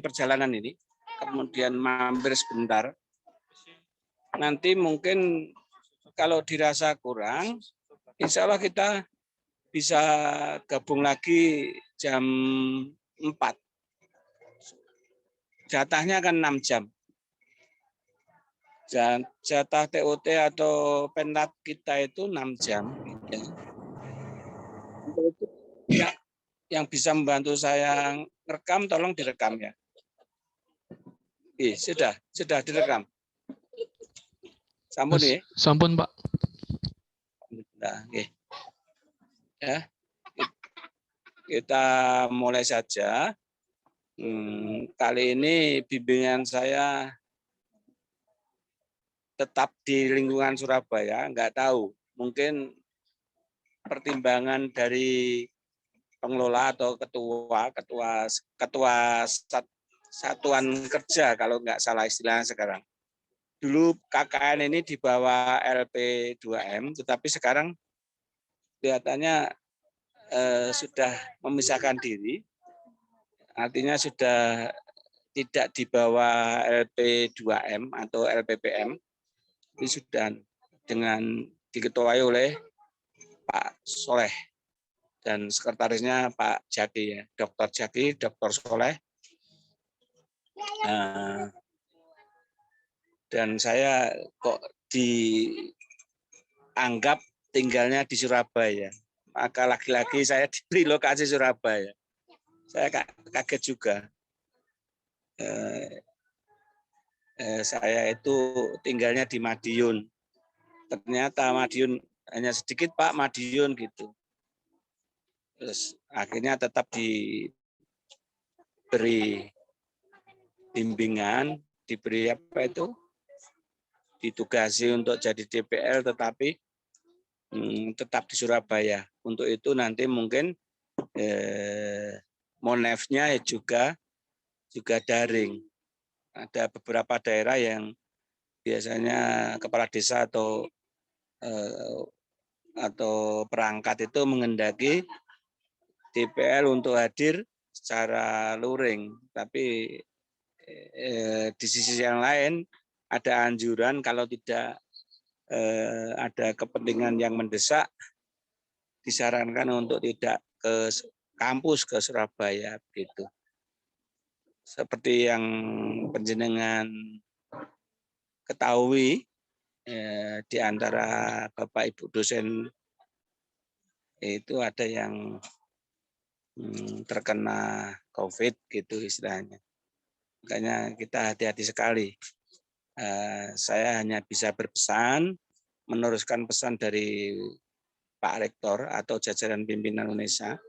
perjalanan ini, kemudian mampir sebentar. Nanti mungkin kalau dirasa kurang, insya Allah kita bisa gabung lagi jam 4. Jatahnya kan 6 jam. Jatah TOT atau penlat kita itu 6 jam. Untuk itu yang bisa membantu saya rekam, tolong direkam ya. Sudah direkam. Sampun ya? Sampun, Pak. Nah, ya, kita mulai saja. Kali ini bimbingan saya tetap di lingkungan Surabaya, nggak tahu. Mungkin pertimbangan dari pengelola atau ketua satuan kerja kalau nggak salah istilahnya sekarang. Dulu KKN ini di bawah LP2M, tetapi sekarang kelihatannya sudah memisahkan diri, artinya sudah tidak di bawah LP2M atau LPPM, ini sudah dengan diketuai oleh Pak Soleh dan sekretarisnya Pak Jaki ya, Dr. Jaki, Dr. Soleh. Dan saya kok dianggap tinggalnya di Surabaya. Maka lagi-lagi saya diberi lokasi Surabaya. Saya kaget juga. Saya itu tinggalnya di Madiun. Ternyata Madiun hanya sedikit Pak Madiun gitu. Terus akhirnya tetap diberi bimbingan, diberi apa itu? Ditugasi untuk jadi DPL tetapi tetap di Surabaya. Untuk itu nanti mungkin monefnya juga daring. Ada beberapa daerah yang biasanya kepala desa atau perangkat itu mengendaki DPL untuk hadir secara luring, tapi di sisi yang lain ada anjuran kalau tidak ada kepentingan yang mendesak, disarankan untuk tidak ke kampus ke Surabaya gitu. Seperti yang panjenengan ketahui, di antara Bapak Ibu dosen itu ada yang terkena COVID gitu istilahnya. Makanya kita hati-hati sekali. Saya hanya bisa berpesan, meneruskan pesan dari Pak Rektor atau jajaran pimpinan Indonesia.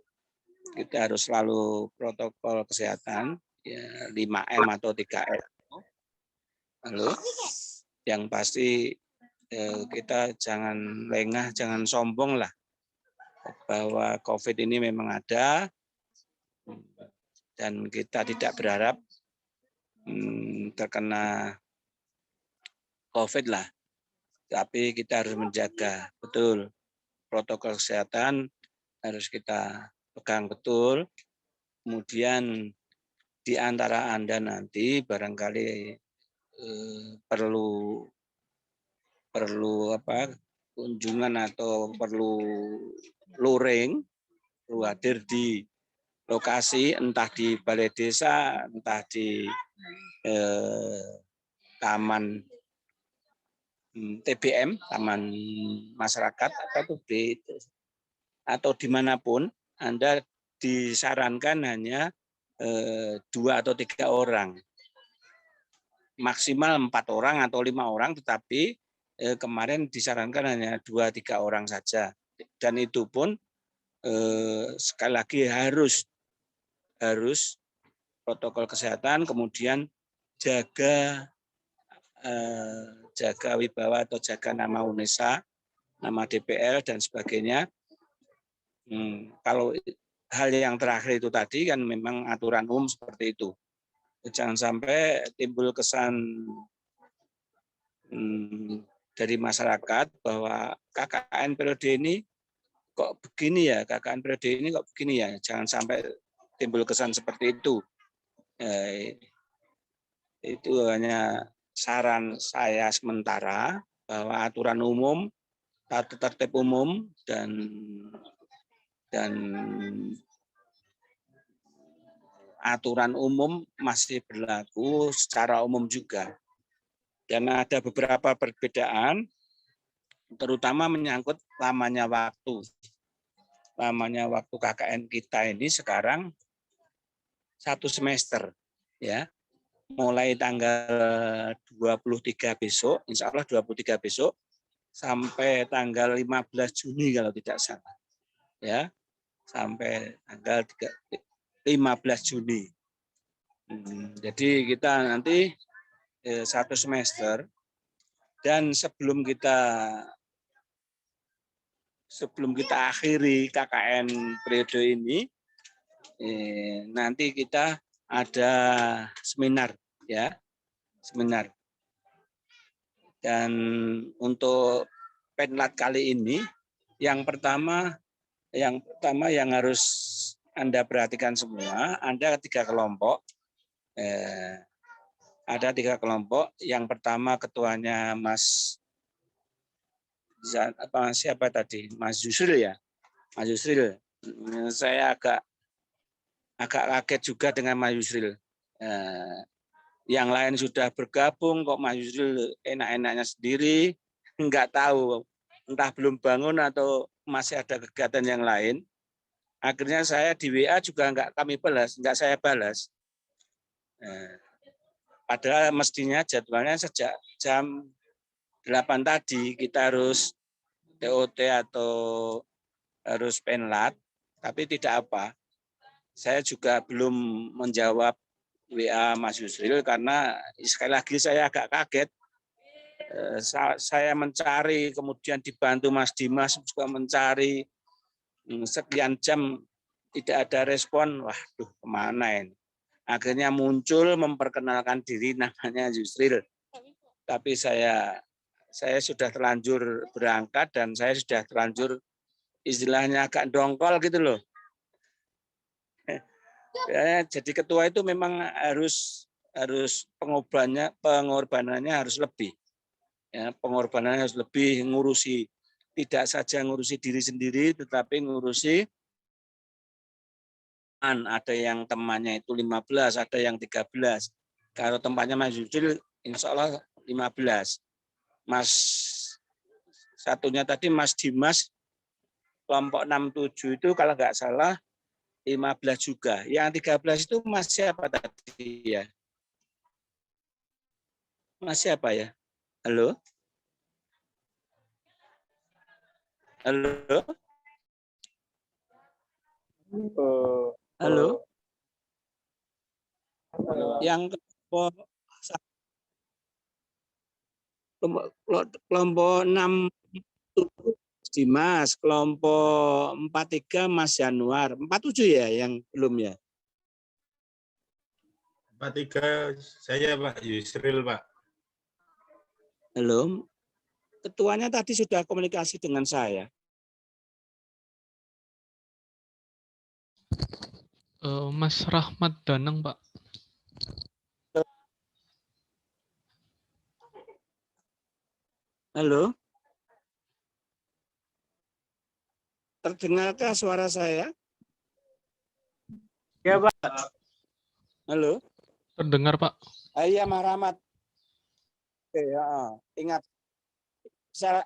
Kita harus selalu protokol kesehatan, ya, 5M atau 3M. Lalu yang pasti kita jangan lengah, jangan sombong lah, bahwa COVID ini memang ada dan kita tidak berharap terkena COVID lah. Tapi kita harus menjaga betul protokol kesehatan, harus kita pegang betul. Kemudian di antara Anda nanti barangkali perlu kunjungan atau perlu luring, perlu hadir di lokasi, entah di balai desa, entah di taman TBM, taman masyarakat atau dimanapun, Anda disarankan hanya 2 atau 3 orang, maksimal 4 orang atau 5 orang, tetapi kemarin disarankan hanya 2-3 orang saja, dan itu pun sekali lagi harus protokol kesehatan, kemudian jaga wibawa atau jaga nama UNESA, nama DPL dan sebagainya. Kalau hal yang terakhir itu tadi kan memang aturan umum seperti itu. Jangan sampai timbul kesan dari masyarakat bahwa KKN periode ini kok begini ya, KKN periode ini kok begini ya. Jangan sampai timbul kesan seperti itu. Itu hanya saran saya sementara bahwa aturan umum, tata tertib umum dan aturan umum masih berlaku secara umum juga. Dan ada beberapa perbedaan, terutama menyangkut lamanya waktu. Lamanya waktu KKN kita ini sekarang 1 semester, ya. Mulai tanggal 23 besok, insya Allah 23 besok, sampai tanggal 15 Juni kalau tidak salah. Ya, sampai tanggal 15 Juni. Jadi kita nanti 1 semester, dan sebelum kita akhiri KKN periode ini, nanti kita ada seminar, ya, seminar. Dan untuk penlat kali ini, yang pertama yang harus Anda perhatikan semua, ada 3 kelompok. Ada 3 kelompok. Yang pertama ketuanya siapa tadi? Mas Yusril, ya. Mas Yusril. Saya agak kaget juga dengan Mas Yusril. Yang lain sudah bergabung, kok Mas Yusril enak-enaknya sendiri, nggak tahu, entah belum bangun atau masih ada kegiatan yang lain. Akhirnya saya di WA juga nggak saya balas. Padahal mestinya jadwalnya sejak jam 8 tadi kita harus TOT atau harus penlat, tapi tidak apa. Saya juga belum menjawab WA Mas Yusril karena sekali lagi saya agak kaget. Saya mencari, kemudian dibantu Mas Dimas juga mencari, sekian jam tidak ada respon. Waduh, kemana ini? Akhirnya muncul memperkenalkan diri, namanya Yusril. Tapi saya sudah terlanjur berangkat dan saya sudah terlanjur istilahnya agak dongkol gitu loh. Ya, jadi ketua itu memang harus pengorbanannya harus lebih. Ya, pengorbanannya harus lebih, ngurusi, tidak saja ngurusi diri sendiri, tetapi ngurusi ada yang temannya itu 15, ada yang 13. Kalau tempatnya Mas Yusril, insya Allah 15. Mas satunya tadi Mas Dimas, kelompok 67 itu kalau nggak salah 15 juga. Yang 13 itu Mas siapa tadi ya? Mas siapa ya? Halo? Halo? Halo? Yang kelompok 6 Dimas, kelompok 43 Mas Januar, 47 ya yang belum ya? 43 saya Pak Yusril, Pak. Halo, ketuanya tadi sudah komunikasi dengan saya. Mas Rahmat Danang, Pak. Halo? Terdengarkah suara saya? Ya, Pak. Halo? Terdengar, Pak. Iya, Mas Rahmat. Oke, ya, ingat.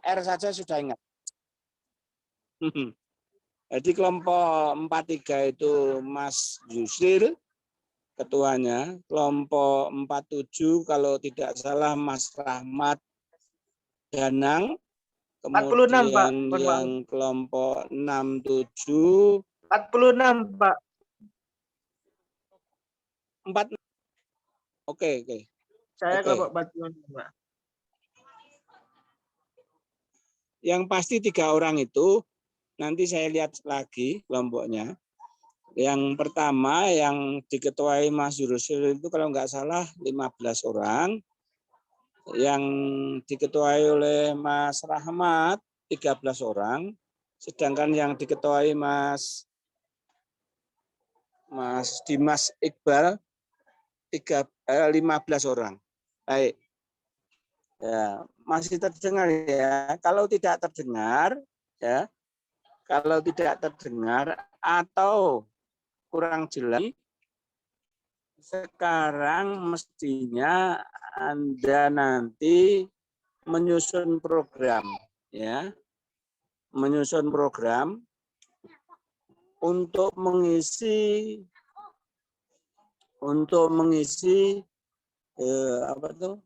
R saja sudah ingat. Jadi kelompok 43 itu Mas Yusril, ketuanya. Kelompok 47 kalau tidak salah Mas Rahmat Danang. Kemudian 46, Pak. yang kelompok 67. 46, Pak. 4. Oke. Saya kelompok 46, Pak. Yang pasti 3 orang itu, nanti saya lihat lagi kelompoknya. Yang pertama yang diketuai Mas Yusril itu kalau nggak salah 15 orang. Yang diketuai oleh Mas Rahmat 13 orang. Sedangkan yang diketuai Mas Dimas Iqbal 15 orang. Baik. Ya, masih terdengar ya. Kalau tidak terdengar, ya, kalau tidak terdengar atau kurang jelas, sekarang mestinya Anda nanti menyusun program, ya, menyusun program untuk mengisi apa tuh?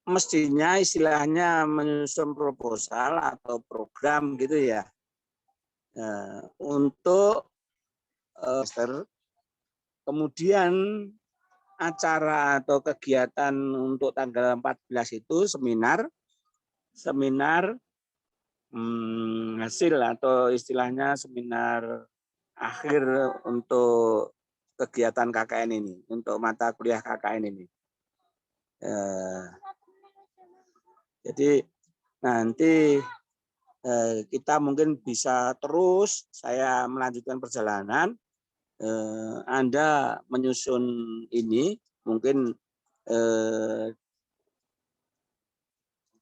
Mestinya istilahnya menyusun proposal atau program gitu ya, untuk kemudian acara atau kegiatan untuk tanggal 14 itu seminar hasil atau istilahnya seminar akhir untuk kegiatan KKN ini, untuk mata kuliah KKN ini. Jadi nanti kita mungkin bisa terus, saya melanjutkan perjalanan, Anda menyusun ini, mungkin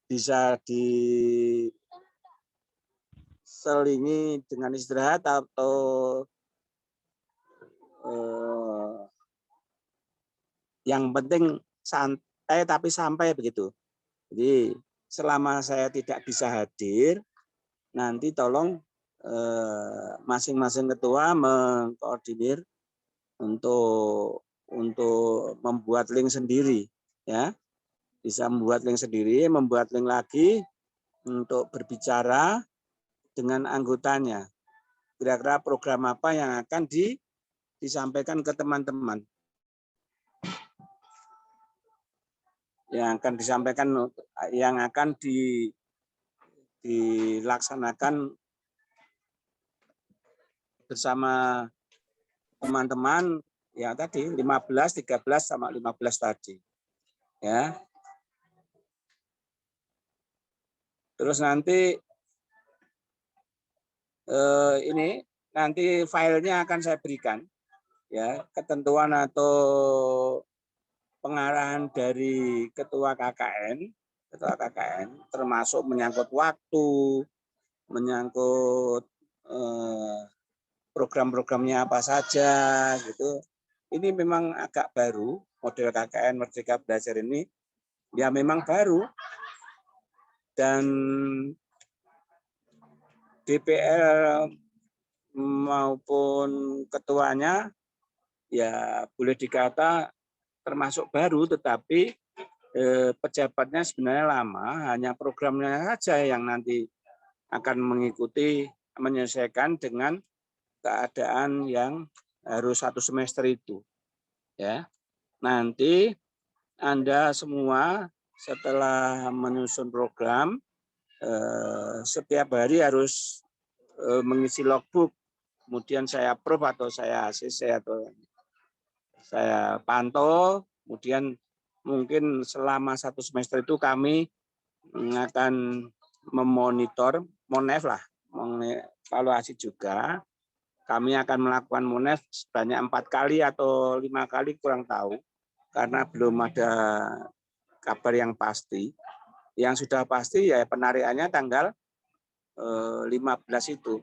bisa diselingi dengan istirahat atau yang penting santai tapi sampai begitu. Jadi selama saya tidak bisa hadir, nanti tolong masing-masing ketua mengkoordinir untuk membuat link sendiri, ya. Bisa membuat link sendiri, membuat link lagi untuk berbicara dengan anggotanya. Kira-kira program apa yang akan disampaikan ke teman-teman. Yang akan dilaksanakan bersama teman-teman ya tadi 15, 13 sama 15 tadi. Ya. Terus nanti ini nanti filenya akan saya berikan, ya, ketentuan atau pengarahan dari ketua KKN termasuk menyangkut waktu, menyangkut program-programnya apa saja gitu. Ini memang agak baru, model KKN Merdeka Belajar ini ya memang baru, dan DPR maupun ketuanya ya boleh dikata termasuk baru, tetapi pejabatnya sebenarnya lama, hanya programnya saja yang nanti akan mengikuti, menyesuaikan dengan keadaan yang harus 1 semester itu. Ya, nanti Anda semua setelah menyusun program, setiap hari harus mengisi logbook, kemudian saya approve atau saya ACC atau saya pantau, kemudian mungkin selama 1 semester itu kami akan memonitor, mengevaluasi juga. Kami akan melakukan monef sebanyak 4 kali atau 5 kali, kurang tahu, karena belum ada kabar yang pasti. Yang sudah pasti ya penarikannya tanggal 15 itu,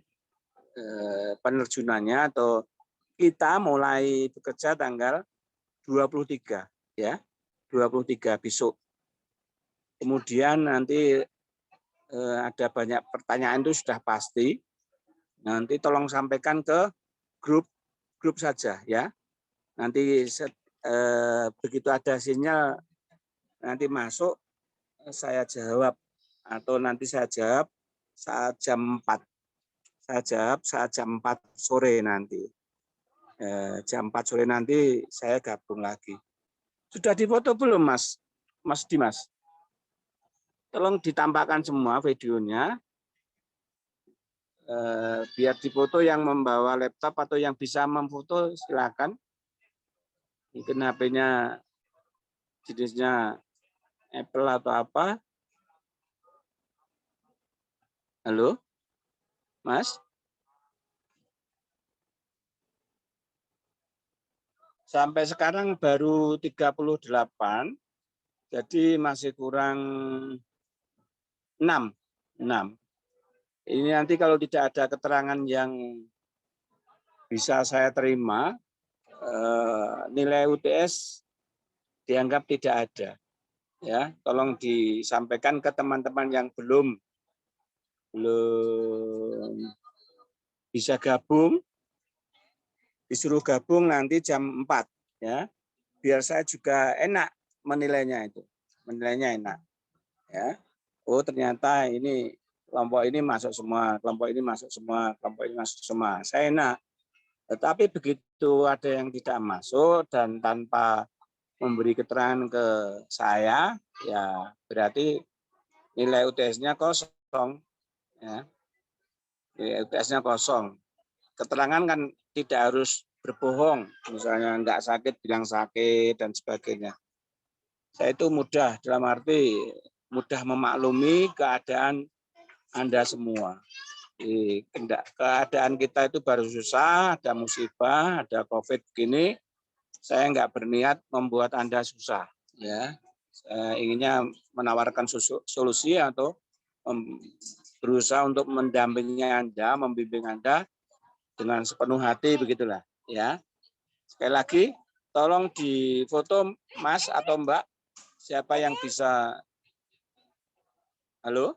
penerjunannya atau kita mulai bekerja tanggal 23, ya, 23 besok. Kemudian nanti ada banyak pertanyaan itu sudah pasti. Nanti tolong sampaikan ke grup saja, ya. Nanti begitu ada sinyal nanti masuk, saya jawab atau nanti saya jawab saat jam 4. Saya jawab saat jam 4 sore nanti. Jam 4 sore nanti saya gabung lagi. Sudah difoto belum, Mas Dimas? Tolong ditampakkan semua videonya. Biar difoto yang membawa laptop atau yang bisa memfoto silakan. Mungkin HP-nya jenisnya Apple atau apa. Halo, Mas? Sampai sekarang baru 38, jadi masih kurang 6. Ini nanti kalau tidak ada keterangan yang bisa saya terima, nilai UTS dianggap tidak ada. Ya, tolong disampaikan ke teman-teman yang belum bisa gabung, disuruh gabung nanti jam 4 ya. Biar saya juga enak menilainya itu. Menilainya enak. Ya. Oh, ternyata ini kelompok ini masuk semua, kelompok ini masuk semua, kelompok ini masuk semua. Saya enak. Tetapi begitu ada yang tidak masuk dan tanpa memberi keterangan ke saya, ya berarti nilai UTS-nya kosong. Ya. Nilai UTS-nya kosong. Keterangan kan tidak harus berbohong, misalnya enggak sakit bilang sakit dan sebagainya. Saya itu mudah, dalam arti mudah memaklumi keadaan Anda semua. Keadaan kita itu baru susah, ada musibah, ada COVID begini. Saya enggak berniat membuat Anda susah. Ya, saya inginnya menawarkan solusi atau berusaha untuk mendampingi Anda, membimbing Anda dengan sepenuh hati, begitulah. Ya, sekali lagi, tolong difoto Mas atau Mbak, siapa yang bisa. Halo?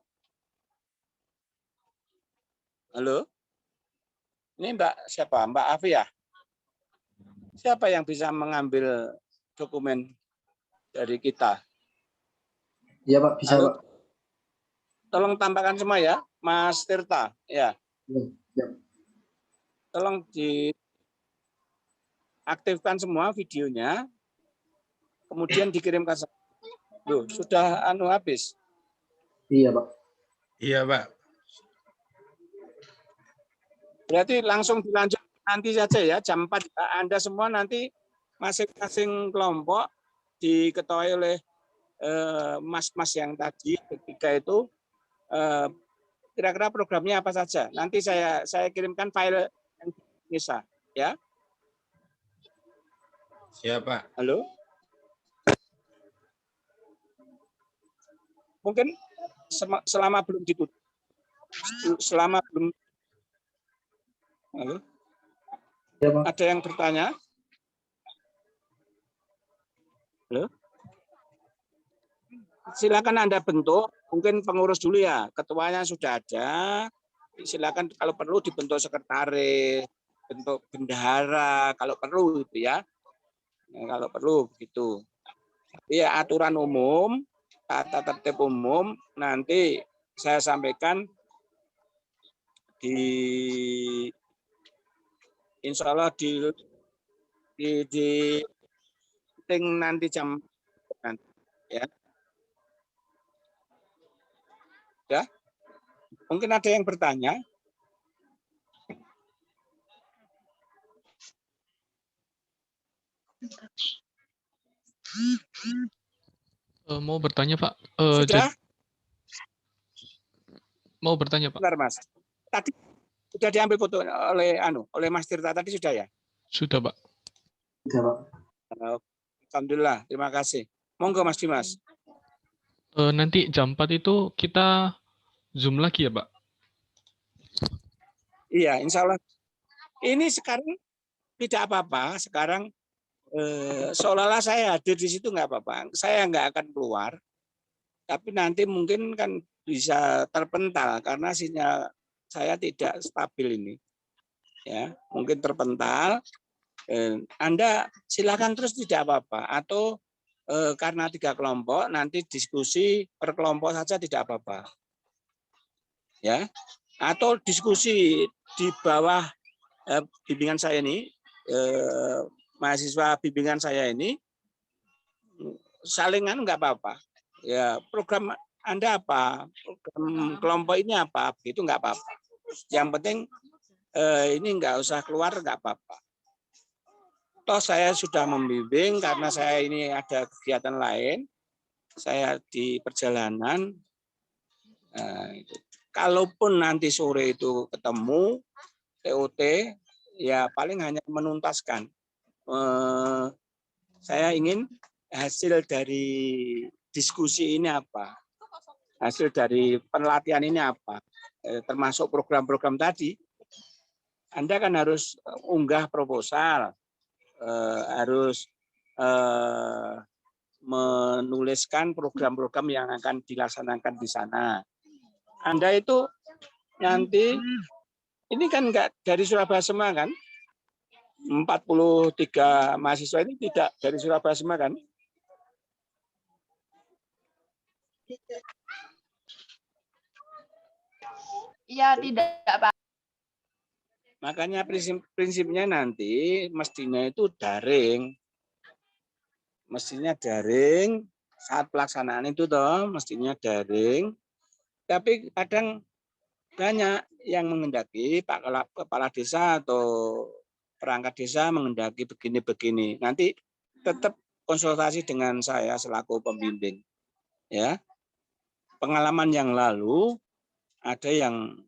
Halo? Ini Mbak siapa? Mbak Afi ya? Siapa yang bisa mengambil dokumen dari kita? Iya Pak, bisa Halo? Pak. Tolong tambahkan semua ya, Mas Tirta. Ya. Ya. Tolong diaktifkan semua videonya, kemudian dikirimkan. Loh, sudah habis. Iya Pak. Iya, Pak. Berarti langsung dilanjut nanti saja ya, jam 4. Anda semua nanti masing-masing kelompok diketuai oleh mas-mas yang tadi ketiga itu, kira-kira programnya apa saja. Nanti saya kirimkan file yang bisa, ya. Siapa? Halo? Mungkin selama belum ditutup, selama belum. Halo? Ya, Pak. Ada yang bertanya? Halo? Silakan Anda bentuk, mungkin pengurus dulu ya, ketuanya sudah ada. Silakan kalau perlu dibentuk sekretaris, bentuk bendahara, kalau perlu itu ya. Kalau perlu begitu. Ya, aturan umum, tata tertib umum nanti saya sampaikan di insya Allah di nanti jam nanti, ya. Ya. Mungkin ada yang bertanya. Mau bertanya Pak. Sudah? Mau bertanya Pak. Benar, Mas. Tadi sudah diambil foto oleh Mas Tirta tadi sudah ya? Sudah Pak. Sudah Pak. Alhamdulillah, terima kasih. Monggo Mas Dimas. Nanti jam 4 itu kita Zoom lagi ya Pak? Iya, insya Allah. Ini sekarang tidak apa-apa. Sekarang seolah-olah saya hadir di situ nggak apa-apa. Saya nggak akan keluar. Tapi nanti mungkin kan bisa terpental karena sinyal saya tidak stabil ini. Ya, mungkin terpental. Anda silakan terus tidak apa-apa. Atau karena 3 kelompok nanti diskusi per kelompok saja tidak apa-apa. Ya. Atau diskusi di bawah bimbingan saya ini, mahasiswa bimbingan saya ini, salingan nggak apa-apa. Ya, program Anda apa? Program kelompok ini apa? Itu nggak apa-apa. Yang penting ini nggak usah keluar, nggak apa-apa. Toh saya sudah membimbing karena saya ini ada kegiatan lain. Saya di perjalanan. Kalaupun nanti sore itu ketemu TOT, ya paling hanya menuntaskan. saya ingin hasil dari diskusi ini apa, hasil dari pelatihan ini apa, termasuk program-program tadi. Anda kan harus unggah proposal, harus menuliskan program-program yang akan dilaksanakan di sana. Anda itu nanti, ini kan enggak dari Surabaya semua kan? 43 mahasiswa ini tidak dari Surabaya semua kan? Iya, tidak, Pak. Makanya prinsipnya nanti mestinya itu daring. Mestinya daring, saat pelaksanaan itu toh mestinya daring. Tapi kadang banyak yang menghendaki Pak Kepala Desa atau perangkat desa menghendaki begini-begini. Nanti tetap konsultasi dengan saya selaku pembimbing. Ya, pengalaman yang lalu ada yang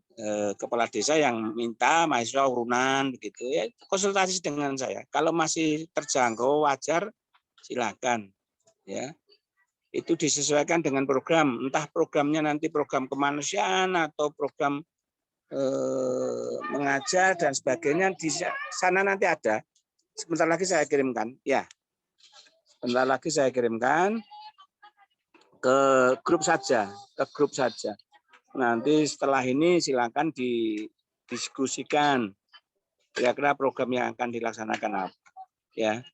kepala desa yang minta mahasiswa urunan begitu ya, konsultasi dengan saya. Kalau masih terjangkau wajar silakan ya. Itu disesuaikan dengan program, entah programnya nanti program kemanusiaan atau program mengajar dan sebagainya, di sana nanti ada. Sebentar lagi saya kirimkan, ya. Sebentar lagi saya kirimkan ke grup saja, Nanti setelah ini silakan didiskusikan kira-kira program yang akan dilaksanakan apa, ya.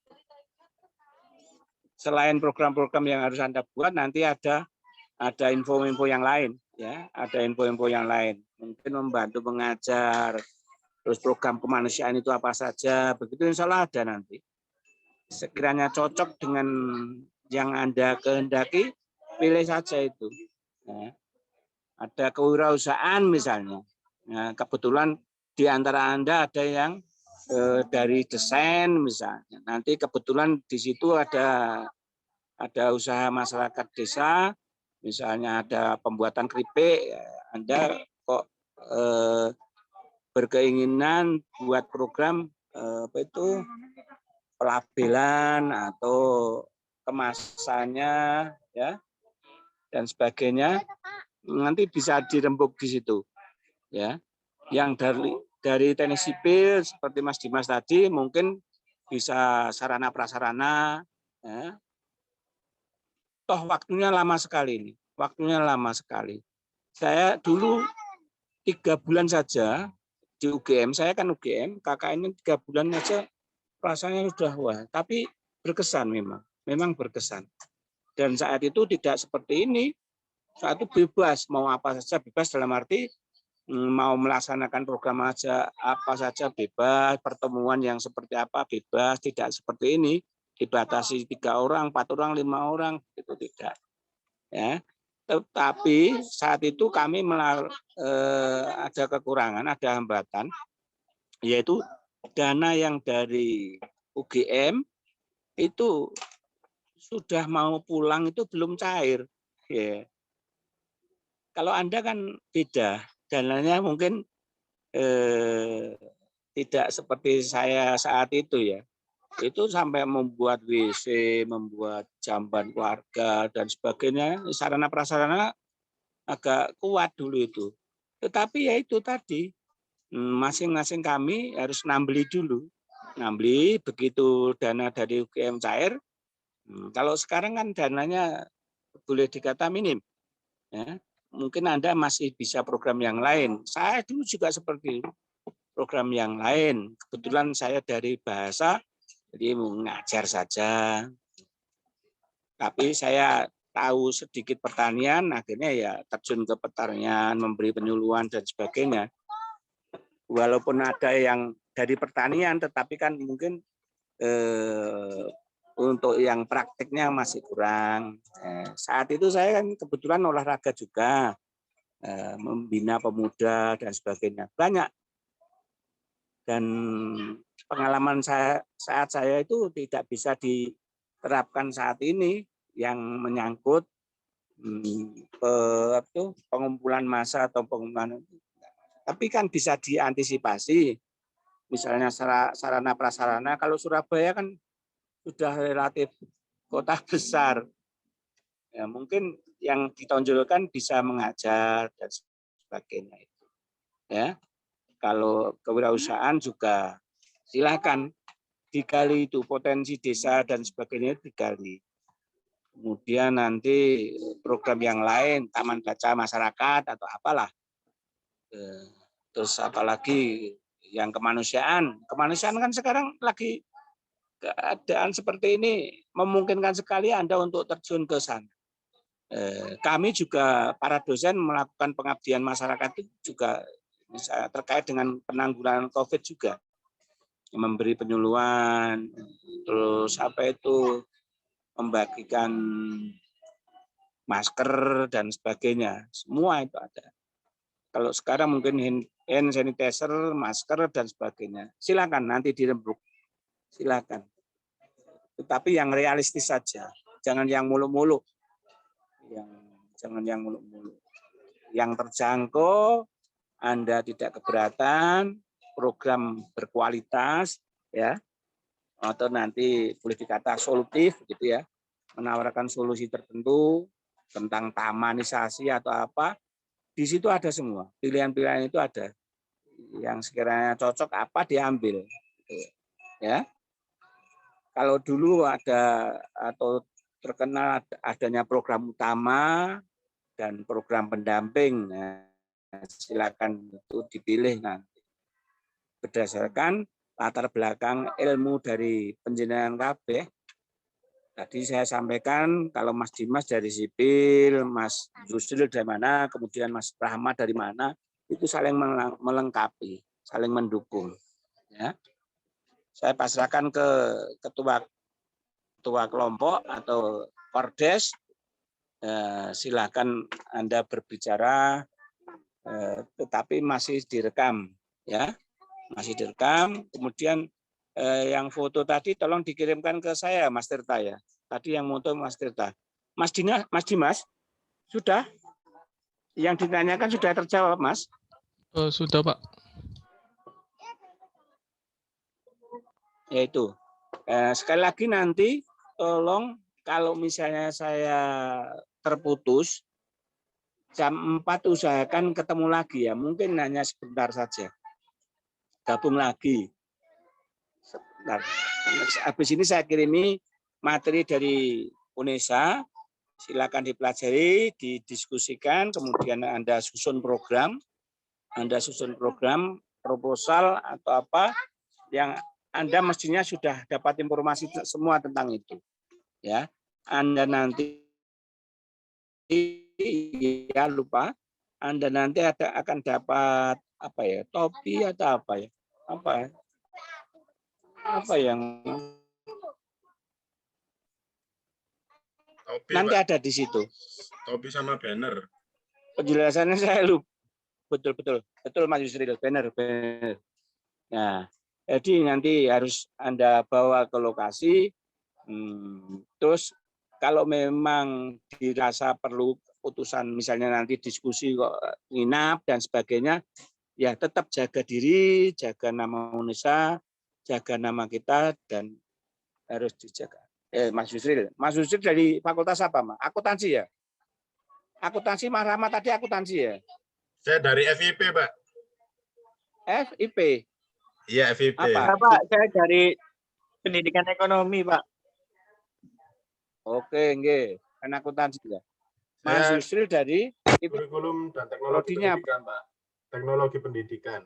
Selain program-program yang harus Anda buat, nanti ada info-info yang lain, ya. Ada info-info yang lain. Mungkin membantu mengajar, terus program kemanusiaan itu apa saja, begitu insya Allah ada nanti. Sekiranya cocok dengan yang Anda kehendaki, pilih saja itu. Nah, ada kewirausahaan misalnya. Nah, kebetulan di antara Anda ada yang dari desain misalnya. Nanti kebetulan di situ ada usaha masyarakat desa, misalnya ada pembuatan keripik, Anda kok berkeinginan buat program pelabelan atau kemasannya ya dan sebagainya, nanti bisa dirembuk di situ ya. Yang dari teknik sipil seperti Mas Dimas tadi mungkin bisa sarana prasarana ya. Toh waktunya lama sekali ini, Saya dulu 3 bulan saja di UGM, saya kan UGM, KKN 3 bulan saja rasanya sudah wah, tapi berkesan memang berkesan. Dan saat itu tidak seperti ini, saat itu bebas, mau apa saja bebas dalam arti mau melaksanakan program aja apa saja bebas, pertemuan yang seperti apa bebas, tidak seperti ini dibatasi 3 orang, 4 orang, 5 orang, itu tidak. Ya. Tetapi saat itu kami ada kekurangan, ada hambatan, yaitu dana yang dari UGM itu sudah mau pulang itu belum cair. Ya. Kalau Anda kan beda, dananya mungkin tidak seperti saya saat itu ya. Itu sampai membuat WC, membuat jamban keluarga dan sebagainya, sarana prasarana agak kuat dulu itu. Tetapi ya itu tadi, masing-masing kami harus nambeli dulu. Nambeli begitu dana dari UGM cair. Kalau sekarang kan dananya boleh dikata minim. Ya. Mungkin Anda masih bisa program yang lain. Saya dulu juga seperti program yang lain. Kebetulan saya dari bahasa, jadi mengajar saja. Tapi saya tahu sedikit pertanian, akhirnya ya terjun ke pertanian, memberi penyuluhan dan sebagainya. Walaupun ada yang dari pertanian, tetapi kan mungkin untuk yang prakteknya masih kurang. Saat itu saya kan kebetulan olahraga juga, membina pemuda dan sebagainya. Banyak. Dan pengalaman saya saat saya itu tidak bisa diterapkan saat ini yang menyangkut pengumpulan massa atau pengumpulan, tapi kan bisa diantisipasi misalnya sarana prasarana. Kalau Surabaya kan sudah relatif kota besar, ya mungkin yang ditonjolkan bisa mengajar dan sebagainya itu. Ya, kalau kewirausahaan juga silakan digali itu potensi desa dan sebagainya digali. Kemudian nanti program yang lain, taman baca masyarakat atau apalah. Terus apalagi yang kemanusiaan. Kemanusiaan kan sekarang lagi keadaan seperti ini memungkinkan sekali Anda untuk terjun ke sana. Kami juga para dosen melakukan pengabdian masyarakat itu juga bisa terkait dengan penanggulangan COVID juga. Memberi penyuluhan, terus apa itu, membagikan masker dan sebagainya, semua itu ada. Kalau sekarang mungkin hand sanitizer, masker dan sebagainya, silakan nanti dirembuk, silakan. Tetapi yang realistis saja, jangan yang muluk-muluk, jangan yang muluk-muluk. Yang terjangkau, Anda tidak keberatan, program berkualitas, ya, atau nanti boleh dikata solutif gitu ya, menawarkan solusi tertentu tentang tamanisasi atau apa, di situ ada semua, pilihan-pilihan itu ada, yang sekiranya cocok apa diambil, ya. Kalau dulu ada atau terkenal adanya program utama dan program pendamping, nah, silakan itu dipilih nanti berdasarkan latar belakang ilmu dari penjenengan kabeh. Tadi saya sampaikan kalau Mas Dimas dari sipil, Mas Yusril dari mana, kemudian Mas Rahmat dari mana, itu saling melengkapi, saling mendukung. Ya. Saya pasrahkan ke ketua kelompok atau Kordes, silakan Anda berbicara, tetapi masih direkam, ya. Masih direkam, kemudian yang foto tadi tolong dikirimkan ke saya, Mas Tirta ya. Tadi yang foto Mas Tirta. Mas Dimas, sudah? Yang ditanyakan sudah terjawab, Mas? Sudah, Pak. Yaitu, sekali lagi nanti tolong kalau misalnya saya terputus, jam 4 usahakan ketemu lagi ya, mungkin hanya sebentar saja. Gabung lagi. Nah, habis ini saya kirimi materi dari UNESA, silakan dipelajari, didiskusikan, kemudian Anda susun program, proposal atau apa yang Anda mestinya sudah dapat informasi semua tentang itu. Ya, Anda nanti ya lupa, Anda nanti akan dapat apa ya, topi atau apa ya, apa yang Topi, nanti Pak. ada di situ. Topi sama banner. Penjelasannya saya lupa. Betul Mas Yusril, banner. Nah, jadi nanti harus Anda bawa ke lokasi. Terus kalau memang dirasa perlu utusan, misalnya nanti diskusi kok nginap dan sebagainya, ya tetap jaga diri, jaga nama UNESA, jaga nama kita, dan harus dijaga. Mas Yusril dari fakultas apa, Mas? Akuntansi ya? Akuntansi, Mas Rahmat tadi akuntansi ya? Saya dari FIP, Pak. FIP? Iya, FIP. Apa? Pak, saya dari pendidikan ekonomi, Pak. Oke, nggih. Kan akuntansi ya. Mas Saya Yusril dari kurikulum dan teknologi prodinya pendidikan, Pak. Teknologi pendidikan.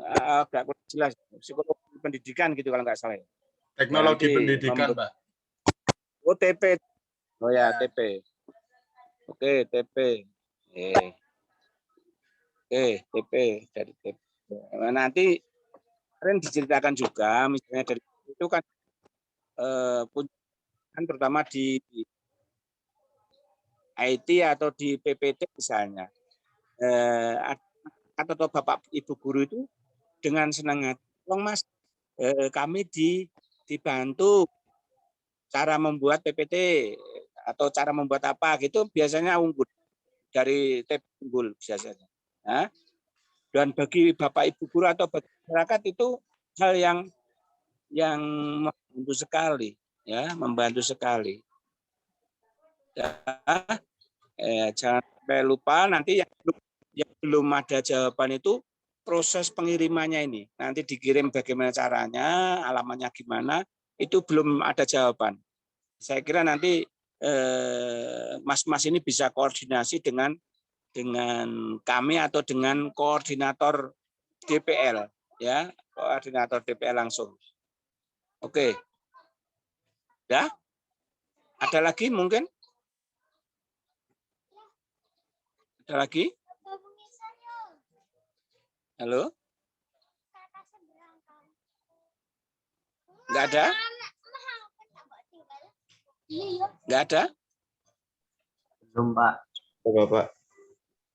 agak kurang jelas, psikologi pendidikan gitu kalau nggak salah. Teknologi Nanti pendidikan, Pak. TP. Oh ya, TP. Oke, TP. Oke, TP dari TP. Nanti kalian diceritakan juga, misalnya dari itu kan terutama di IT atau di PPT misalnya, atau Bapak Ibu guru itu dengan senang hati, tolong Mas, kami dibantu cara membuat PPT atau cara membuat apa gitu biasanya unggul dari tab unggul biasanya. Nah, dan bagi Bapak Ibu guru atau bagi masyarakat itu hal yang membantu sekali, ya, membantu sekali. Ya, jangan sampai lupa nanti yang belum ada jawaban itu proses pengirimannya ini. Nanti dikirim bagaimana caranya, alamatnya gimana, itu belum ada jawaban. Saya kira nanti mas-mas ini bisa koordinasi dengan kami atau dengan koordinator DPL, ya, koordinator DPL langsung. Oke, ya, ada lagi mungkin? Ada lagi? Halo? Enggak ada? Enggak ada? Belum, Pak. Bapak.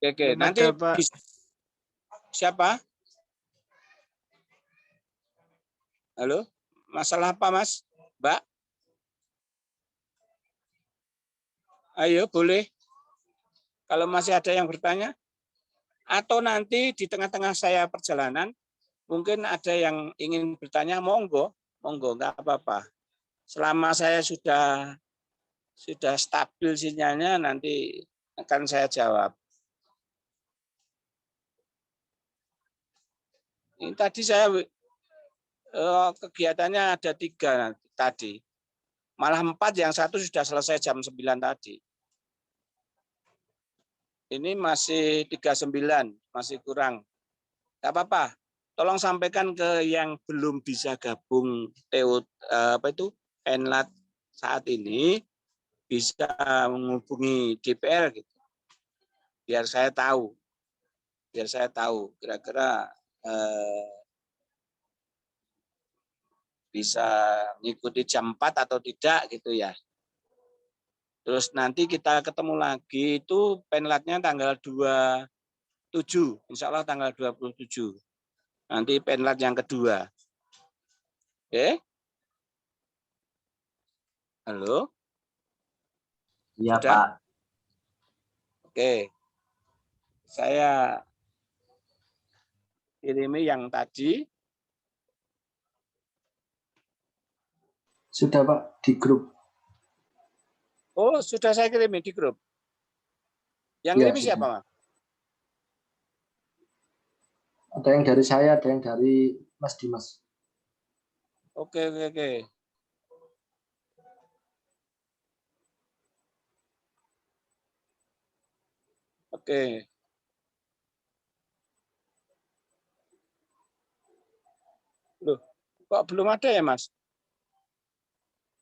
Oke, Belum nanti ada, Pak. siapa? Halo? Masalah apa, Mas? Mbak? Ayo, boleh. Kalau masih ada yang bertanya. Atau nanti di tengah-tengah saya perjalanan, mungkin ada yang ingin bertanya, monggo, enggak apa-apa. Selama saya sudah stabil sinyalnya, nanti akan saya jawab. Ini tadi saya kegiatannya ada 3 tadi. Malah 4, yang 1 sudah selesai jam 9 tadi. Ini masih 39, masih kurang. Enggak apa-apa. Tolong sampaikan ke yang belum bisa gabung Enlat saat ini, bisa menghubungi DPL gitu. Biar saya tahu kira-kira bisa mengikuti jam 4 atau tidak gitu ya. Terus nanti kita ketemu lagi itu penlatnya tanggal 27, insya Allah tanggal 27. Nanti penlat yang kedua. Oke? Halo? Iya, Sudah? Pak. Oke. Saya kirimi yang tadi. Sudah, Pak, di grup. Oh, sudah saya kirimi di grup. Yang Ya, kirimi sudah. siapa, Mas? Ada yang dari saya, ada yang dari Mas Dimas. Oke. Oke. Loh, kok belum ada ya, Mas?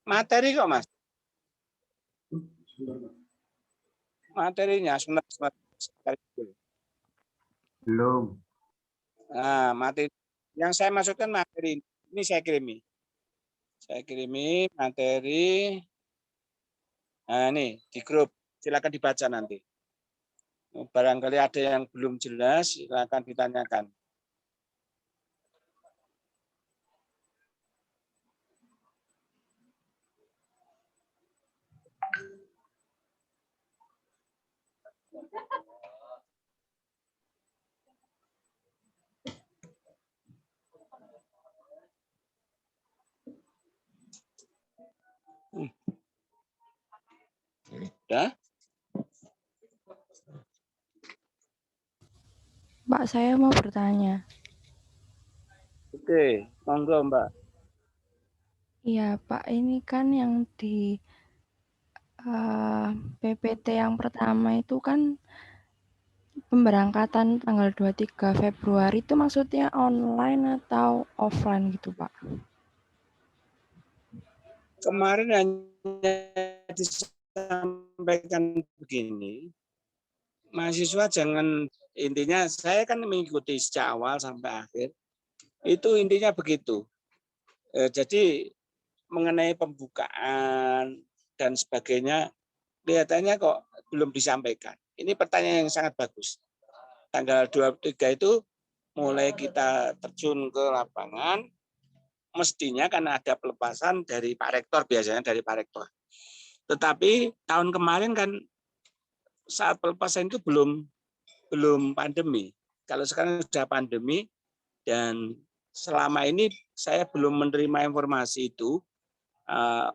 Materi kok, Mas? Materinya sebentar. Belum. Nah, materi yang saya masukkan materi ini saya kirimi. Saya kirimi materi. Nah, ini di grup. Silakan dibaca nanti. Barangkali ada yang belum jelas, silakan ditanyakan. Ya? Pak, saya mau bertanya. Oke, monggo Mbak. Iya, Pak, ini kan yang di PPT yang pertama itu kan pemberangkatan tanggal 23 Februari itu maksudnya online atau offline gitu, Pak? Kemarin hanya disampaikan begini, mahasiswa jangan, intinya saya kan mengikuti sejak awal sampai akhir, itu intinya begitu. Jadi mengenai pembukaan dan sebagainya, kelihatannya kok belum disampaikan. Ini pertanyaan yang sangat bagus. Tanggal 23 itu mulai kita terjun ke lapangan, mestinya karena ada pelepasan dari Pak Rektor, biasanya dari Pak Rektor. Tetapi tahun kemarin kan saat pelepasan itu belum pandemi. Kalau sekarang sudah pandemi dan selama ini saya belum menerima informasi itu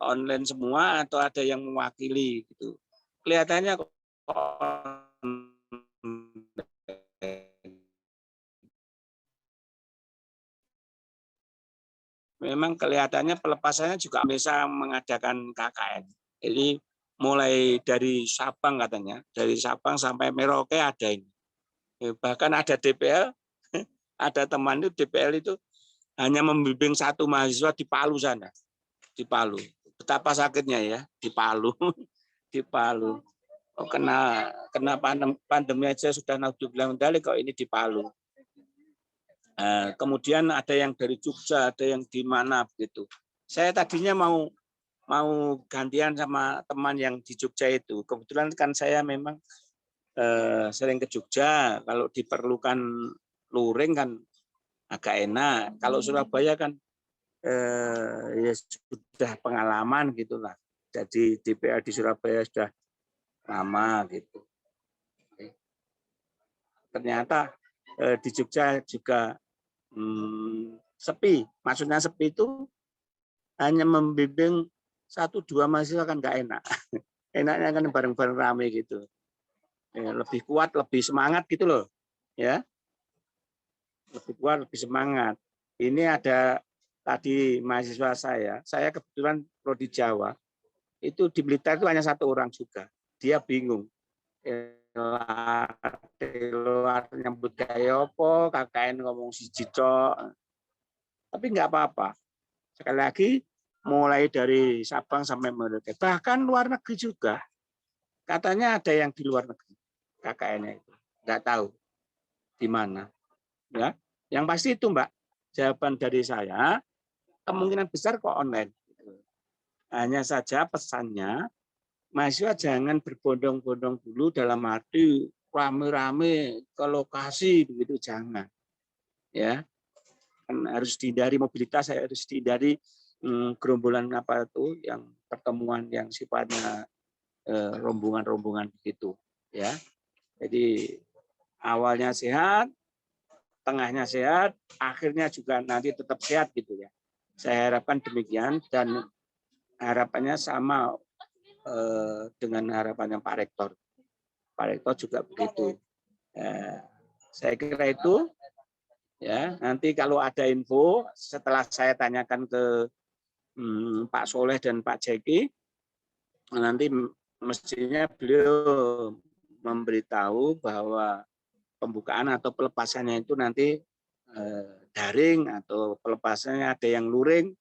online semua atau ada yang mewakili gitu. Kelihatannya kok memang kelihatannya pelepasannya juga bisa mengadakan KKN. Jadi mulai dari Sabang katanya, dari Sabang sampai Merauke ada ini. Bahkan ada DPL, ada teman itu DPL itu hanya membimbing satu mahasiswa di Palu sana, di Palu. Betapa sakitnya ya di Palu, di Palu. Oh, kena pandemi aja sudah naudzubillah min dzalik, kok ini di Palu. Kemudian ada yang dari Jogja, ada yang di mana begitu. Saya tadinya mau gantian sama teman yang di Jogja itu. Kebetulan kan saya memang sering ke Jogja. Kalau diperlukan luring kan agak enak. Kalau Surabaya kan ya sudah pengalaman gitulah. Jadi DPR di Surabaya sudah lama gitu. Ternyata di Jogja juga sepi. Maksudnya sepi itu hanya membimbing 1-2 mahasiswa kan nggak enak. Enaknya kan bareng-bareng rame gitu. Lebih kuat, lebih semangat gitu loh. Ya. Lebih kuat, lebih semangat. Ini ada tadi mahasiswa saya kebetulan prodi Jawa. Itu di Blitar itu hanya 1 orang juga. Dia bingung. Luar nyambut gaya apa, KKN ngomong siji tok. Tapi nggak apa-apa. Sekali lagi, mulai dari Sabang sampai Merauke. Bahkan luar negeri juga. Katanya ada yang di luar negeri. KKN-nya itu. Nggak tahu di mana. Ya. Yang pasti itu, Mbak. Jawaban dari saya, kemungkinan besar kok online. Hanya saja pesannya, mahasiswa jangan berbondong-bondong dulu dalam arti rame-rame ke lokasi, begitu jangan. Ya. Kan harus dihindari mobilitas, harus dihindari gerombolan apa itu yang pertemuan yang sifatnya rombongan-rombongan begitu ya. Jadi awalnya sehat, tengahnya sehat, akhirnya juga nanti tetap sehat gitu ya. Saya harapkan demikian dan harapannya sama dengan harapannya Pak Rektor. Pak Rektor juga begitu. Saya kira itu ya. Nanti kalau ada info setelah saya tanyakan ke Pak Soleh dan Pak Jeki, nanti mestinya beliau memberitahu bahwa pembukaan atau pelepasannya itu nanti daring atau pelepasannya ada yang luring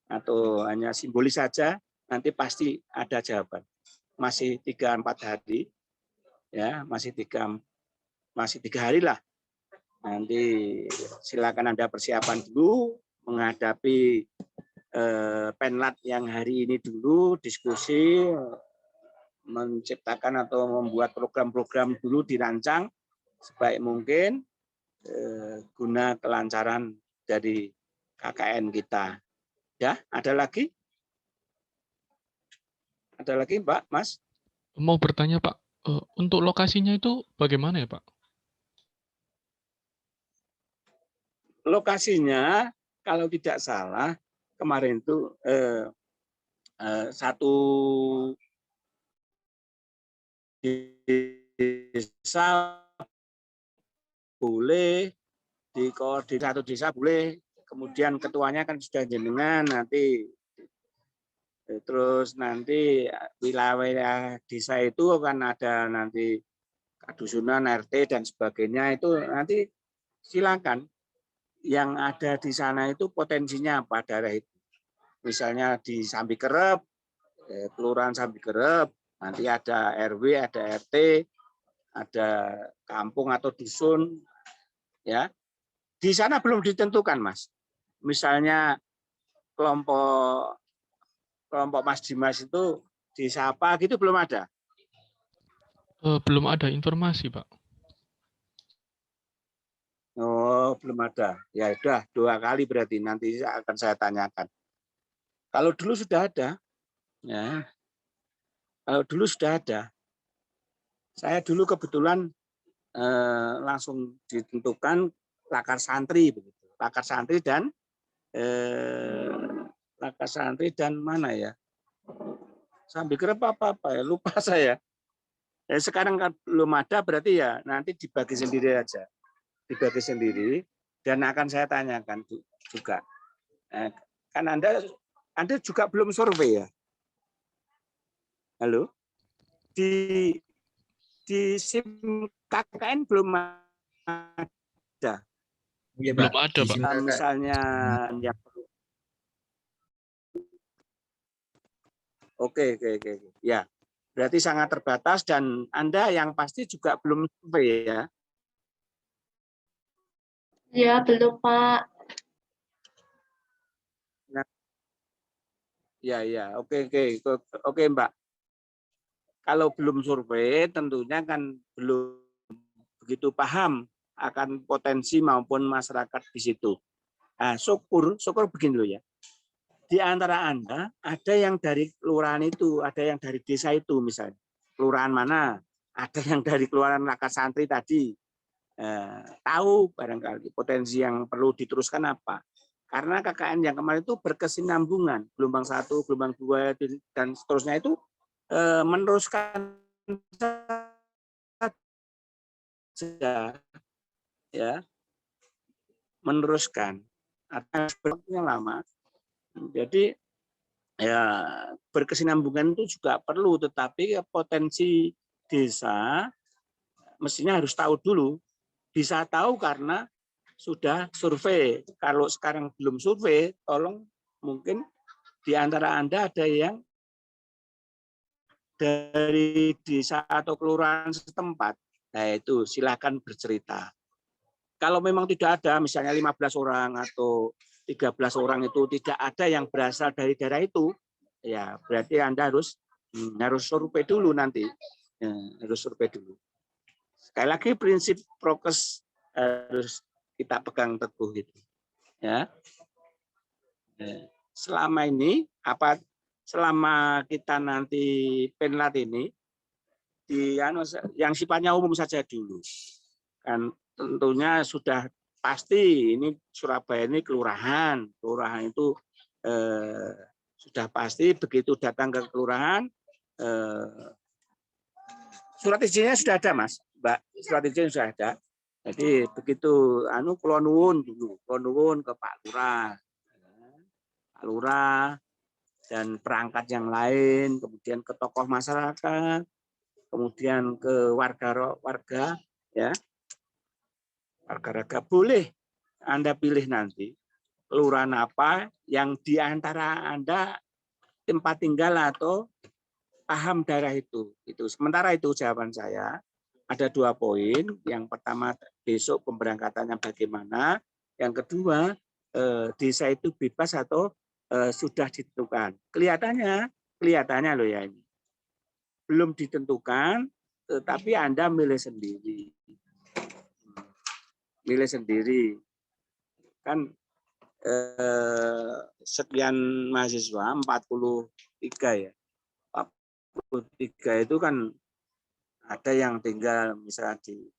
atau hanya simbolis saja, nanti pasti ada jawaban. Masih 3-4 hari, ya masih 3 hari lah. Nanti silakan Anda persiapan dulu menghadapi penlat yang hari ini dulu, diskusi, menciptakan atau membuat program-program dulu dirancang sebaik mungkin guna kelancaran dari KKN kita. Ya, ada lagi? Ada lagi, Mbak, Mas? Mau bertanya, Pak, untuk lokasinya itu bagaimana ya, Pak? Lokasinya, kalau tidak salah, kemarin itu satu desa boleh, di satu desa boleh, kemudian ketuanya kan sudah jenengan, nanti terus nanti wilayah desa itu kan ada nanti kadusunan, RT dan sebagainya, itu nanti silakan yang ada di sana itu potensinya apa daerah itu. Misalnya di Sambikerep, Kelurahan Sambikerep, nanti ada RW, ada RT, ada kampung atau dusun, ya. Di sana belum ditentukan, Mas. Misalnya kelompok Mas Dimas itu disapa gitu belum ada. Belum ada informasi, Pak. Oh, belum ada. Ya udah 2 kali berarti nanti akan saya tanyakan. Kalau dulu sudah ada, ya. Kalau dulu sudah ada. Saya dulu kebetulan langsung ditentukan lakar santri begitu. Lakar santri dan mana ya? Sambil kerap apa ya? Lupa saya. Sekarang kan belum ada, berarti ya nanti dibagi sendiri aja. Dibagi sendiri dan akan saya tanyakan juga. Kan Anda juga belum survei ya? Halo? Di SIM KKN belum ada. Iya, Belum Pak. ada, Di Pak. sini Kakak. Misalnya ya. Oke. Ya. Berarti sangat terbatas dan Anda yang pasti juga belum survei ya. Ya, belum, Pak. Nah, ya. Oke, Mbak. Kalau belum survei tentunya kan belum begitu paham akan potensi maupun masyarakat di situ. Nah, syukur begini loh ya. Di antara Anda ada yang dari kelurahan itu, ada yang dari desa itu misalnya. Kelurahan mana? Ada yang dari kelurahan lakar santri tadi. Tahu barangkali potensi yang perlu diteruskan apa. Karena KKN yang kemarin itu berkesinambungan. Gelombang 1, gelombang 2, dan seterusnya itu meneruskan saja. Ya, meneruskan. Artinya waktunya lama. Jadi ya berkesinambungan itu juga perlu, tetapi potensi desa mestinya harus tahu dulu. Bisa tahu karena sudah survei. Kalau sekarang belum survei, tolong mungkin di antara Anda ada yang dari desa atau kelurahan setempat. Nah itu silakan bercerita. Kalau memang tidak ada, misalnya 15 orang atau 13 orang itu tidak ada yang berasal dari daerah itu, ya berarti Anda harus survei dulu nanti. Ya, harus survei dulu. Sekali lagi prinsip prokes harus kita pegang teguh gitu. Ya. Selama ini selama kita nanti penlat ini yang sifatnya umum saja dulu. Kan tentunya sudah pasti ini Surabaya ini kelurahan itu sudah pasti begitu datang ke kelurahan surat izinnya sudah ada Mas, Mbak, surat izin sudah ada. Jadi begitu kula nuwun ke Pak Lurah dan perangkat yang lain, kemudian ke tokoh masyarakat, kemudian ke warga ya. Warga boleh Anda pilih nanti kelurahan apa yang di antara Anda tempat tinggal atau paham daerah itu. Sementara itu jawaban saya ada 2 poin. Yang pertama besok pemberangkatannya bagaimana. Yang kedua desa itu bebas atau sudah ditentukan. Kelihatannya loh ya ini. Belum ditentukan, tetapi Anda milih sendiri. Kan sekian mahasiswa 43 ya. 43 itu kan ada yang tinggal misalnya di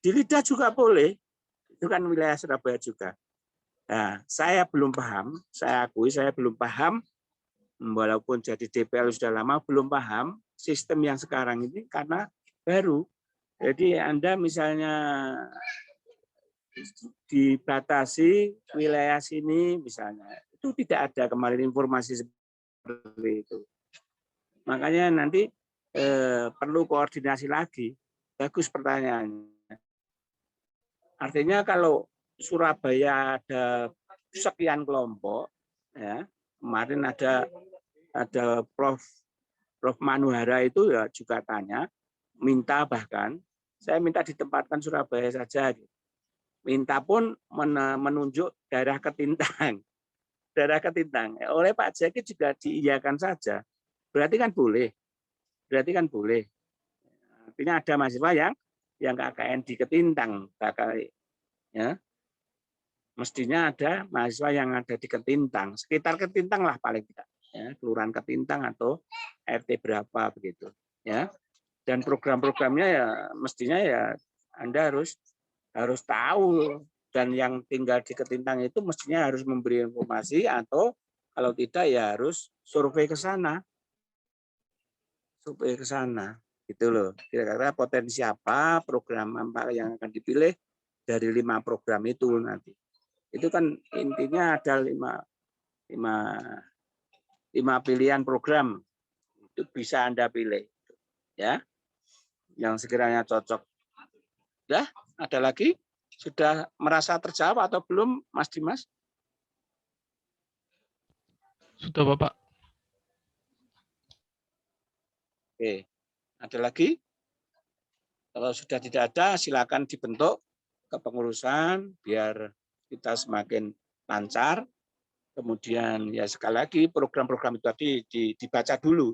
Lidah juga boleh. Itu kan wilayah Surabaya juga. Nah, saya belum paham, saya akui saya belum paham walaupun jadi DPL sudah lama belum paham sistem yang sekarang ini karena baru. Jadi Anda misalnya dibatasi wilayah sini misalnya, itu tidak ada kemarin informasi seperti itu. Makanya nanti perlu koordinasi lagi. Bagus pertanyaannya. Artinya kalau Surabaya ada sekian kelompok, ya kemarin ada Prof Manuhara itu ya juga tanya, minta bahkan saya minta ditempatkan Surabaya saja. Minta pun menunjuk daerah Ketintang. Daerah Ketintang. Oleh Pak Jaki juga diiyakan saja. Berarti kan boleh. Artinya ada mahasiswa yang KKN di Ketintang. Ya. Mestinya ada mahasiswa yang ada di Ketintang. Sekitar Ketintang lah paling tidak. Ya, Kelurahan Ketintang atau RT berapa begitu ya. Dan program-programnya ya mestinya ya Anda harus tahu, dan yang tinggal di Ketintang itu mestinya harus memberi informasi, atau kalau tidak ya harus survei ke sana. Survei ke sana gitu loh. Kira-kira potensi apa program apa yang akan dipilih dari 5 program itu nanti. Itu kan intinya ada 5 pilihan program. Itu bisa Anda pilih ya. Yang sekiranya cocok. Dah, ada lagi? Sudah merasa terjawab atau belum, Mas Dimas? Sudah, Bapak. Oke. Ada lagi? Kalau sudah tidak ada, silakan dibentuk kepengurusan biar kita semakin lancar. Kemudian ya sekali lagi program-program itu tadi dibaca dulu,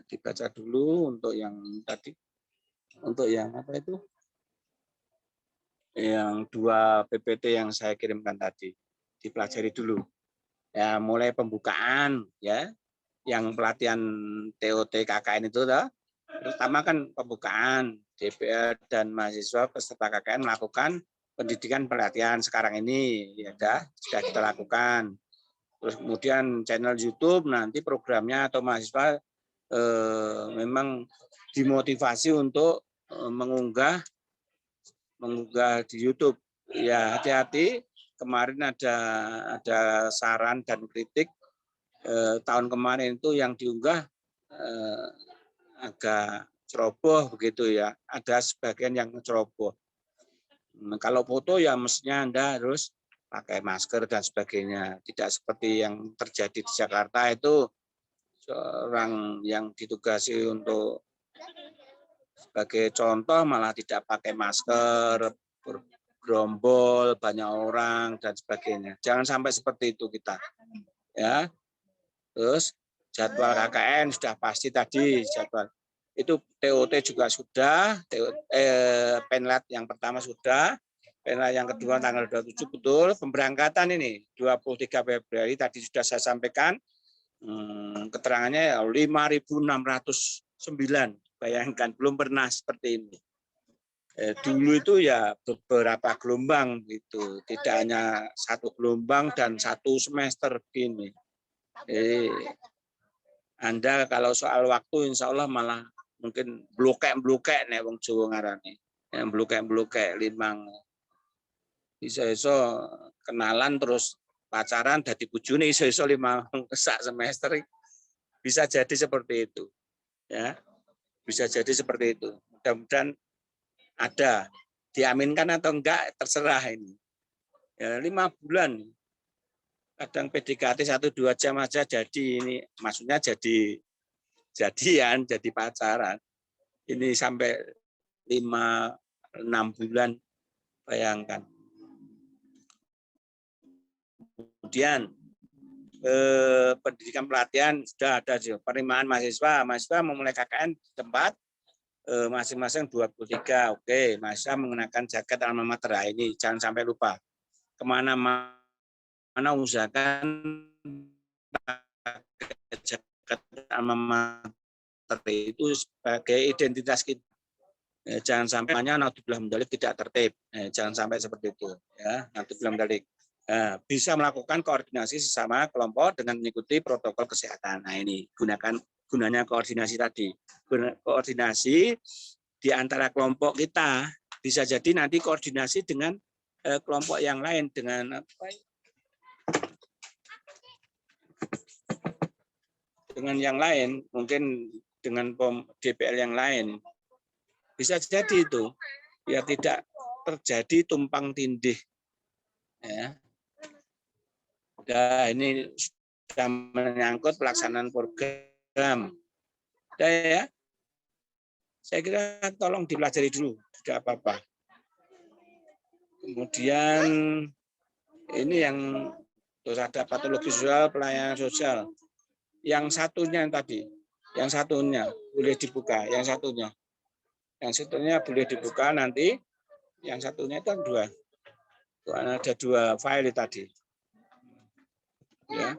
dibaca dulu untuk yang tadi, untuk yang apa itu? Yang 2 PPT yang saya kirimkan tadi, dipelajari dulu. Ya, mulai pembukaan ya, yang pelatihan TOT KKN itu toh. Pertama kan pembukaan, DPR dan mahasiswa peserta KKN melakukan pendidikan pelatihan sekarang ini ya sudah kita lakukan. Terus kemudian channel YouTube, nanti programnya atau mahasiswa memang dimotivasi untuk mengunggah di YouTube. Ya hati-hati, kemarin ada saran dan kritik tahun kemarin itu yang diunggah agak ceroboh begitu ya. Ada sebagian yang ceroboh. Kalau foto ya mestinya Anda harus pakai masker dan sebagainya. Tidak seperti yang terjadi di Jakarta itu, seorang yang ditugasi untuk sebagai contoh malah tidak pakai masker, bergerombol, banyak orang dan sebagainya. Jangan sampai seperti itu kita. Ya. Terus jadwal KKN sudah pasti tadi jadwal. Itu TOT juga sudah, penlat yang pertama sudah, penlat yang kedua tanggal 27 betul. Pemberangkatan ini 23 Februari tadi sudah saya sampaikan, keterangannya 5.609. Bayangkan, belum pernah seperti ini. Dulu itu ya beberapa gelombang gitu, tidak hanya satu gelombang dan satu semester begini. Anda kalau soal waktu insya Allah malah mungkin blokek nih wong Jawa ngarani. Yang blokek limang. Iso-iso kenalan terus pacaran dadi bojone iso-iso 5 sak semester. Bisa jadi seperti itu. Ya. Bisa jadi seperti itu. Mudah-mudahan ada, diaminkan atau enggak terserah ini. Ya, 5 bulan. Kadang PDKT 1-2 jam aja jadi ini, maksudnya jadi jadian, jadi pacaran. Ini sampai 5-6 bulan, bayangkan. Kemudian pendidikan pelatihan sudah ada penerimaan mahasiswa memulai KKN di tempat masing-masing 23. Oke, mahasiswa menggunakan jaket alma mater. Ini jangan sampai lupa. Kemana-mana usahakan jaket alma mater itu sebagai identitas kita. Jangan sampai hanya naudzubillah mendalik tidak tertib. Jangan sampai seperti itu. Ya, naudzubillah mendalik. Bisa melakukan koordinasi sesama kelompok dengan mengikuti protokol kesehatan. Nah ini gunanya koordinasi tadi. Koordinasi di antara kelompok kita, bisa jadi nanti koordinasi dengan kelompok yang lain, dengan apa? Dengan yang lain, mungkin dengan DPL yang lain. Bisa jadi itu, biar tidak terjadi tumpang tindih. Ya. Nah, ini sudah menyangkut pelaksanaan program. Ya, saya kira tolong dipelajari dulu, tidak apa-apa. Kemudian ini yang terus ada patologi sosial, pelayanan sosial. Yang satunya tadi, yang satunya boleh dibuka, yang satunya boleh dibuka nanti. Yang satunya itu dua. Ada 2 file tadi. Ya.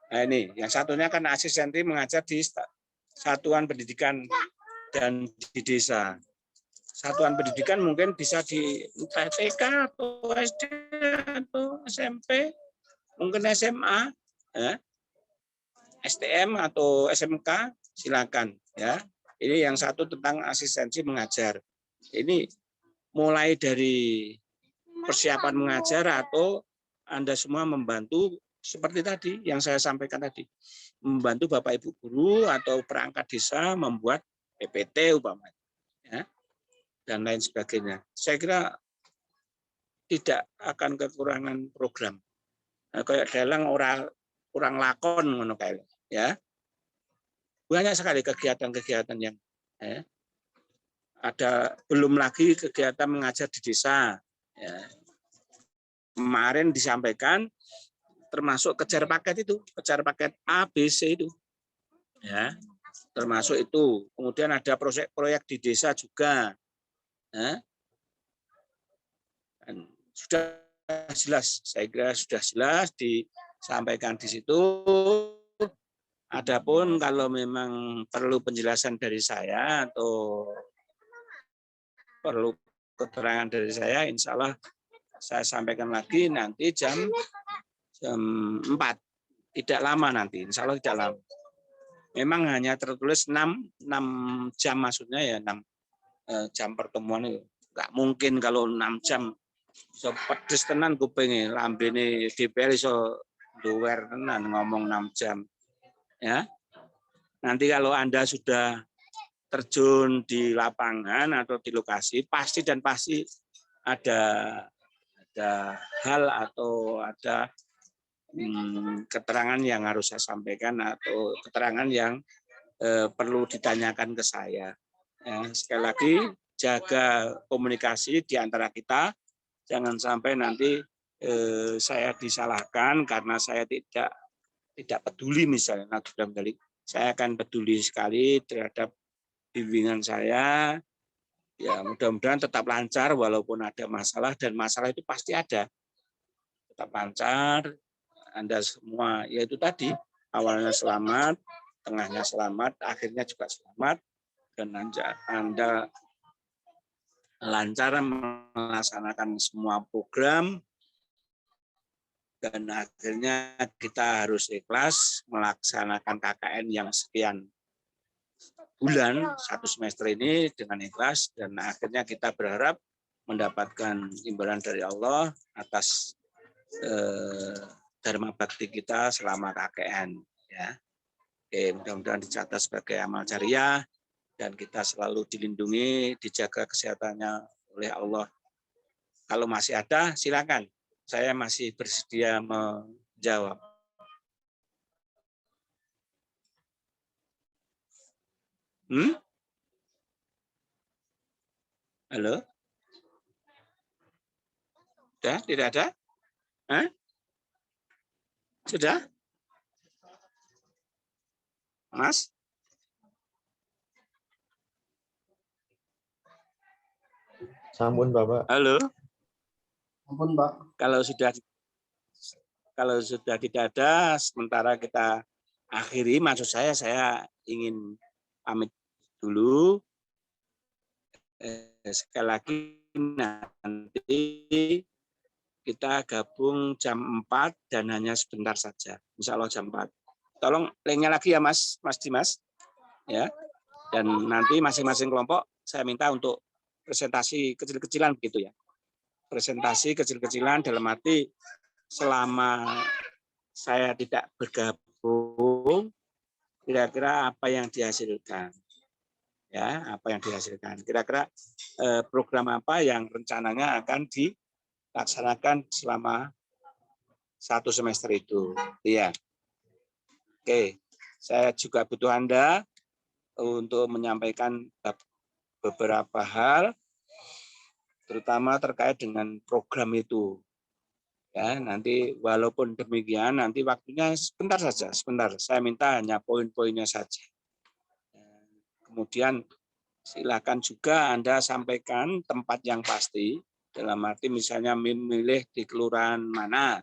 Nah ini, yang satunya kan asisten mengajar di satuan pendidikan dan di desa. Satuan pendidikan mungkin bisa di TK atau SD atau SMP, mungkin SMA, ya. STM atau SMK, silakan ya. Ini yang satu tentang asistensi mengajar. Ini mulai dari persiapan mengajar atau Anda semua membantu seperti tadi yang saya sampaikan tadi. Membantu Bapak Ibu guru atau perangkat desa membuat PPT umpamanya. Ya, dan lain sebagainya. Saya kira tidak akan kekurangan program. Nah, kayak dalang orang lakon ngono kae, ya. Banyak sekali kegiatan-kegiatan yang ada, belum lagi kegiatan mengajar di desa. Ya. Kemarin disampaikan termasuk kejar paket itu, kejar paket A, B, C itu. Ya. Termasuk itu. Kemudian ada proyek di desa juga. Ya. Dan sudah jelas, saya kira sudah jelas disampaikan di situ. Adapun kalau memang perlu penjelasan dari saya atau perlu keterangan dari saya, insya Allah saya sampaikan lagi nanti jam 4. Tidak lama nanti, insya Allah tidak lama. Memang hanya tertulis 6 jam maksudnya ya, 6 jam pertemuan itu. Enggak mungkin kalau 6 jam so pedes tenan kupinge, lambene DPR iso duwer tenan ngomong 6 jam. Ya. Nanti kalau Anda sudah terjun di lapangan atau di lokasi, pasti ada hal atau ada keterangan yang harus saya sampaikan atau keterangan yang perlu ditanyakan ke saya. Ya, sekali lagi jaga komunikasi di antara kita, jangan sampai nanti saya disalahkan karena saya tidak peduli misalnya. Saya akan peduli sekali terhadap bimbingan saya. Ya mudah-mudahan tetap lancar walaupun ada masalah, dan masalah itu pasti ada. Tetap lancar, Anda semua yaitu tadi awalnya selamat, tengahnya selamat, akhirnya juga selamat, dan Anda lancar melaksanakan semua program. Dan akhirnya kita harus ikhlas melaksanakan KKN yang sekian bulan, 1 semester ini dengan ikhlas, dan akhirnya kita berharap mendapatkan imbalan dari Allah atas dharma bakti kita selama KKN. Ya. Oke, mudah-mudahan dicatat sebagai amal jariah dan kita selalu dilindungi, dijaga kesehatannya oleh Allah. Kalau masih ada, silakan. Saya masih bersedia menjawab. Halo? Sudah? Tidak ada? Sudah? Mas? Sampun, Bapak. Halo? Ampun, Pak. Kalau sudah tidak ada, sementara kita akhiri. Maksud saya ingin pamit dulu. Sekali lagi nanti kita gabung jam 4 dan hanya sebentar saja. Insya Allah jam 4. Tolong linknya lagi ya Mas Dimas. Ya. Dan nanti masing-masing kelompok saya minta untuk presentasi kecil-kecilan begitu ya. Presentasi kecil-kecilan dalam arti selama saya tidak bergabung, kira-kira apa yang dihasilkan. Ya, apa yang dihasilkan. Kira-kira program apa yang rencananya akan dilaksanakan selama 1 semester itu. Iya. Oke, saya juga butuh Anda untuk menyampaikan beberapa hal, terutama terkait dengan program itu. Ya, nanti walaupun demikian, nanti waktunya sebentar saja, sebentar. Saya minta hanya poin-poinnya saja. Kemudian silakan juga Anda sampaikan tempat yang pasti, dalam arti misalnya memilih di kelurahan mana,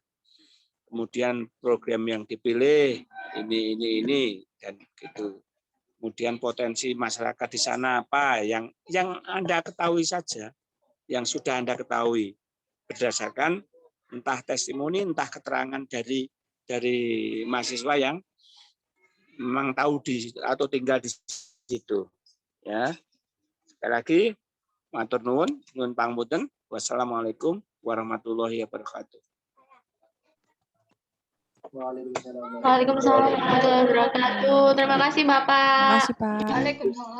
kemudian program yang dipilih ini dan gitu. Kemudian potensi masyarakat di sana apa yang Anda ketahui saja, yang sudah Anda ketahui berdasarkan entah testimoni, entah keterangan dari mahasiswa yang memang tahu atau tinggal di situ. Ya. Sekali lagi, matur nuwun, nyuwun pangapunten. Wassalamualaikum warahmatullahi wabarakatuh. Waalaikumsalam warahmatullahi wabarakatuh. Terima kasih Bapak. Terima kasih, Pak. Waalaikumsalam.